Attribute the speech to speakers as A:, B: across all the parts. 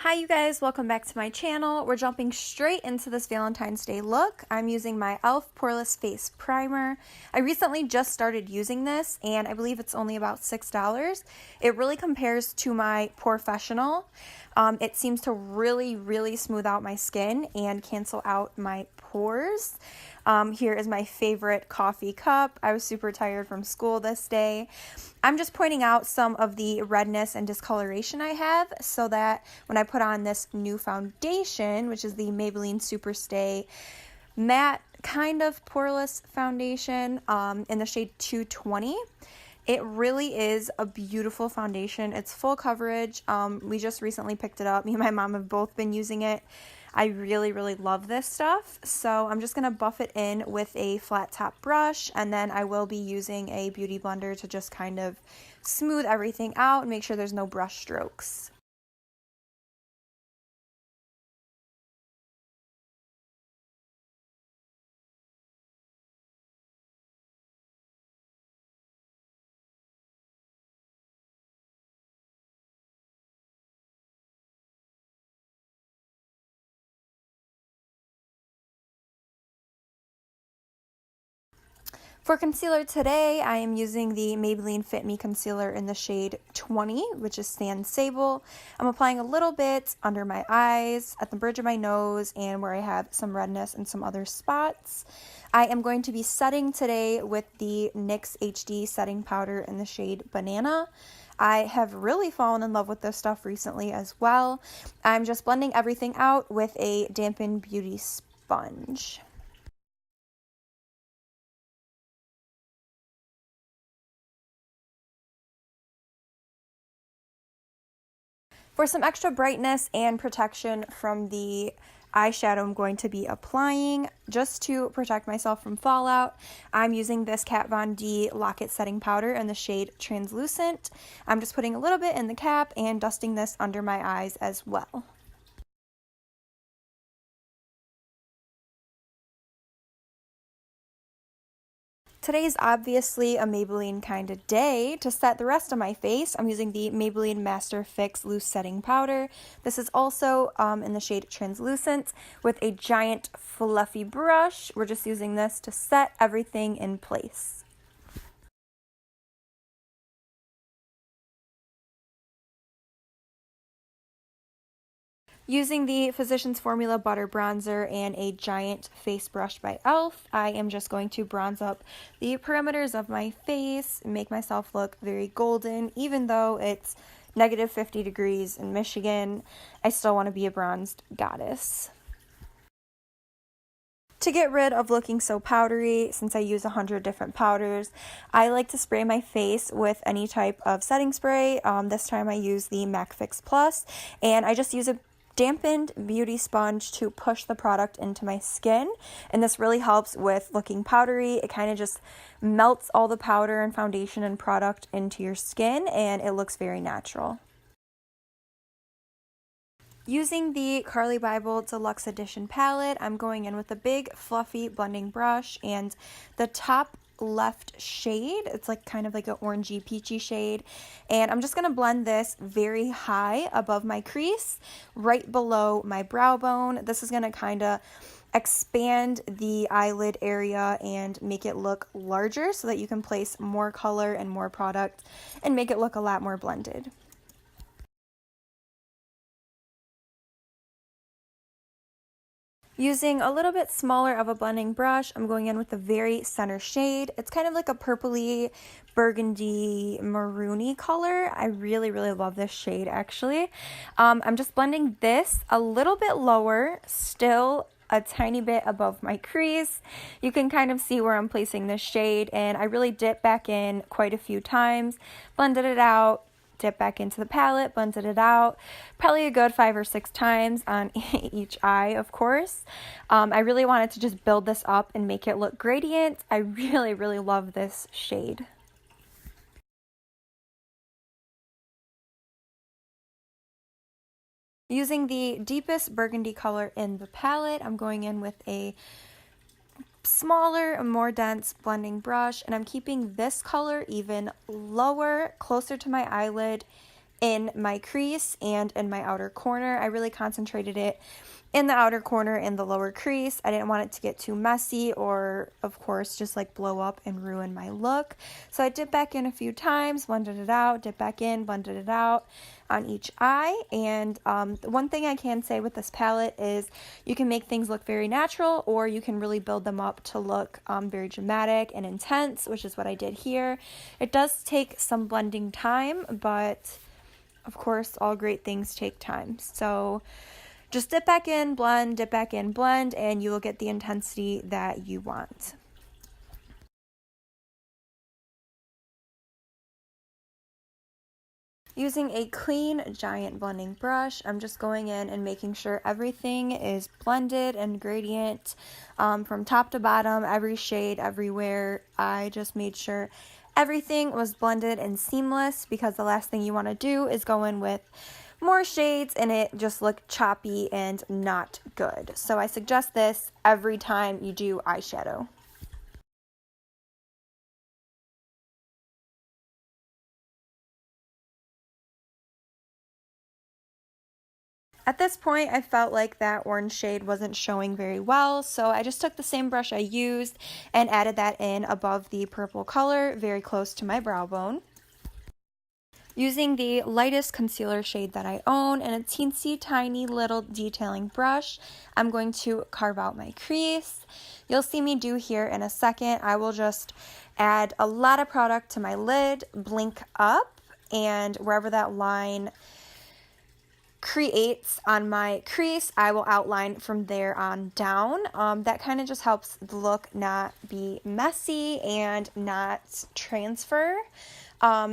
A: Hi you guys, welcome back to my channel. We're jumping straight into this Valentine's Day look. I'm using my e.l.f. Poreless Face Primer. I recently just started using this and I believe it's only about $6. It really compares to my Professional. It seems to really smooth out my skin and cancel out my pores. Here is my favorite coffee cup. I was super tired from school this day. I'm just pointing out some of the redness and discoloration I have so that when I put on this new foundation, which is the Maybelline Superstay Matte kind of poreless foundation in the shade 220. It really is a beautiful foundation. It's full coverage. We just recently picked it up. Me and my mom have both been using it. I really love this stuff. So I'm just going to buff it in with a flat top brush, and then I will be using a beauty blender to just kind of smooth everything out and make sure there's no brush strokes. For concealer today, I am using the Maybelline Fit Me Concealer in the shade 20, which is Sand Sable. I'm applying a little bit under my eyes, at the bridge of my nose, and where I have some redness and some other spots. I am going to be setting today with the NYX HD setting powder in the shade Banana. I have really fallen in love with this stuff recently as well. I'm just blending everything out with a dampened beauty sponge. For some extra brightness and protection from the eyeshadow I'm going to be applying, just to protect myself from fallout, I'm using this Kat Von D Lock-It Setting Powder in the shade Translucent. I'm just putting a little bit in the cap and dusting this under my eyes as well. Today's obviously a Maybelline kind of day. To set the rest of my face, I'm using the Maybelline Master Fix Loose Setting Powder. This is also in the shade Translucent with a giant fluffy brush. We're just using this to set everything in place. Using the Physicians Formula Butter Bronzer and a giant face brush by e.l.f., I am just going to bronze up the perimeters of my face and make myself look very golden. Even though it's negative 50 degrees in Michigan, I still want to be a bronzed goddess. To get rid of looking so powdery, since I use 100 different powders, I like to spray my face with any type of setting spray. This time I use the MAC Fix Plus, and I just use a dampened beauty sponge to push the product into my skin, and this really helps with looking powdery. It kind of just melts all the powder and foundation and product into your skin, and it looks very natural. Using the Carly Bible Deluxe Edition palette, I'm going in with a big fluffy blending brush, and the top left shade, it's like kind of like an orangey peachy shade, and I'm just going to blend this very high above my crease, right below my brow bone. This is going to kind of expand the eyelid area and make it look larger so that you can place more color and more product and make it look a lot more blended. Using a little bit smaller of a blending brush, I'm going in with the very center shade. It's kind of like a purpley, burgundy, maroony color. I really love this shade actually. I'm just blending this a little bit lower, still a tiny bit above my crease. You can kind of see where I'm placing this shade, and I really dip back in quite a few times, blended it out, dip back into the palette, blended it out, probably a good 5 or 6 times on each eye, of course. I really wanted to just build this up and make it look gradient. I really love this shade. Using the deepest burgundy color in the palette, I'm going in with a smaller, more dense blending brush, and I'm keeping this color even lower, closer to my eyelid, in my crease and in my outer corner. I really concentrated it in the outer corner and the lower crease. I didn't want it to get too messy or, of course, just like blow up and ruin my look. So I dipped back in a few times, blended it out, dipped back in, blended it out on each eye. And one thing I can say with this palette is you can make things look very natural, or you can really build them up to look very dramatic and intense, which is what I did here. It does take some blending time, but of course, all great things take time. So just dip back in, blend, dip back in, blend, and you will get the intensity that you want. Using a clean giant blending brush, I'm just going in and making sure everything is blended and gradient from top to bottom, every shade, everywhere. I just made sure everything was blended and seamless, because the last thing you want to do is go in with more shades and it just look choppy and not good. So I suggest this every time you do eyeshadow. At this point, I felt like that orange shade wasn't showing very well, so I just took the same brush I used and added that in above the purple color, very close to my brow bone. Using the lightest concealer shade that I own and a teensy tiny little detailing brush, I'm going to carve out my crease. You'll see me do here in a second. I will just add a lot of product to my lid, blink up, and wherever that line creates on my crease, I will outline from there on down. That kind of just helps the look not be messy and not transfer.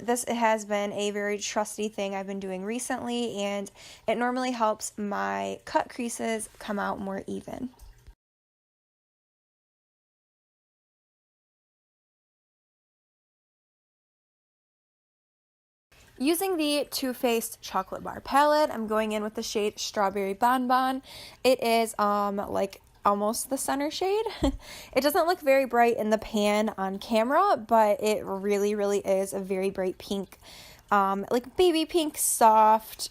A: This has been a very trusty thing I've been doing recently, and it normally helps my cut creases come out more even. Using the Too Faced Chocolate Bar palette, I'm going in with the shade Strawberry Bonbon. It is like almost the center shade. It doesn't look very bright in the pan on camera, but it really, really is a very bright pink, like baby pink, soft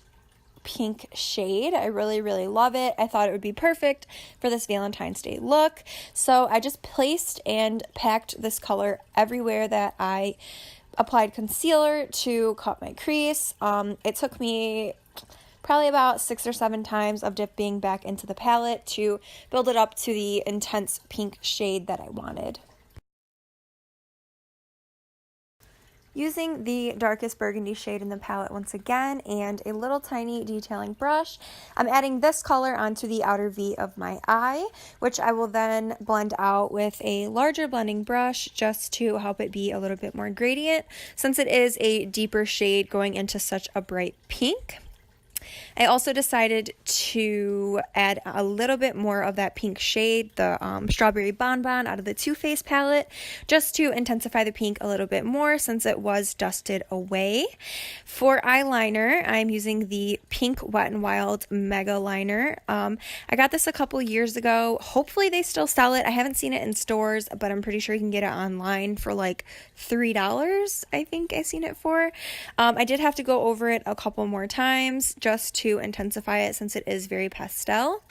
A: pink shade. I really, really love it. I thought it would be perfect for this Valentine's Day look. So I just placed and packed this color everywhere that I applied concealer to cut my crease. It took me probably about 6 or 7 times of dipping back into the palette to build it up to the intense pink shade that I wanted. Using the darkest burgundy shade in the palette once again and a little tiny detailing brush, I'm adding this color onto the outer V of my eye, which I will then blend out with a larger blending brush just to help it be a little bit more gradient, since it is a deeper shade going into such a bright pink. I also decided to add a little bit more of that pink shade, the Strawberry Bonbon out of the Too Faced palette, just to intensify the pink a little bit more since it was dusted away. For eyeliner, I'm using the Pink Wet n Wild Mega Liner. I got this a couple years ago. Hopefully they still sell it. I haven't seen it in stores, but I'm pretty sure you can get it online for like $3, I think I seen it for. I did have to go over it a couple more times just to intensify it since it is very pastel.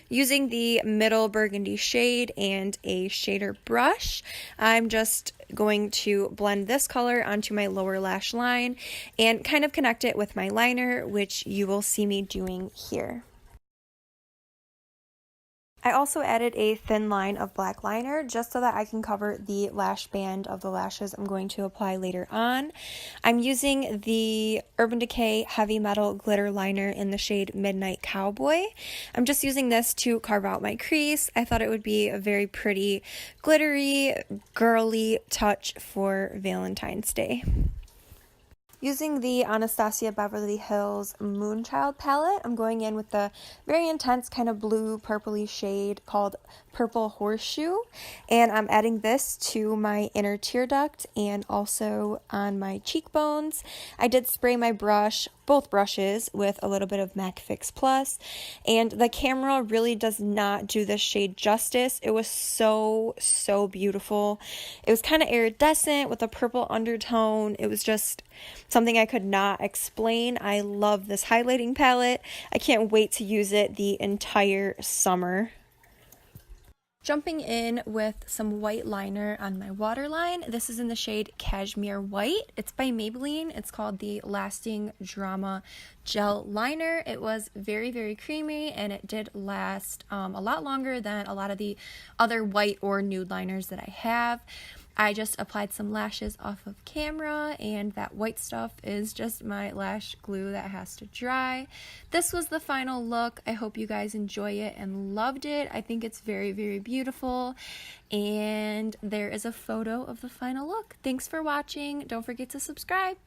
A: Using the middle burgundy shade and a shader brush, I'm just going to blend this color onto my lower lash line and kind of connect it with my liner, which you will see me doing here. I also added a thin line of black liner just so that I can cover the lash band of the lashes I'm going to apply later on. I'm using the Urban Decay Heavy Metal Glitter Liner in the shade Midnight Cowboy. I'm just using this to carve out my crease. I thought it would be a very pretty, glittery, girly touch for Valentine's Day. Using the Anastasia Beverly Hills Moonchild palette, I'm going in with the very intense kind of blue purpley shade called Purple Horseshoe, and I'm adding this to my inner tear duct and also on my cheekbones. I did spray my brush both brushes with a little bit of MAC Fix Plus, and the camera really does not do this shade justice. It was so beautiful. It was kind of iridescent with a purple undertone. It was just something I could not explain. I love this highlighting palette. I can't wait to use it the entire summer. Jumping in with some white liner on my waterline. This is in the shade Cashmere White. It's by Maybelline. It's called the Lasting Drama Gel Liner. It was very creamy, and it did last a lot longer than a lot of the other white or nude liners that I have. I just applied some lashes off of camera, and that white stuff is just my lash glue that has to dry. This was the final look. I hope you guys enjoy it and loved it. I think it's very beautiful, and there is a photo of the final look. Thanks for watching. Don't forget to subscribe.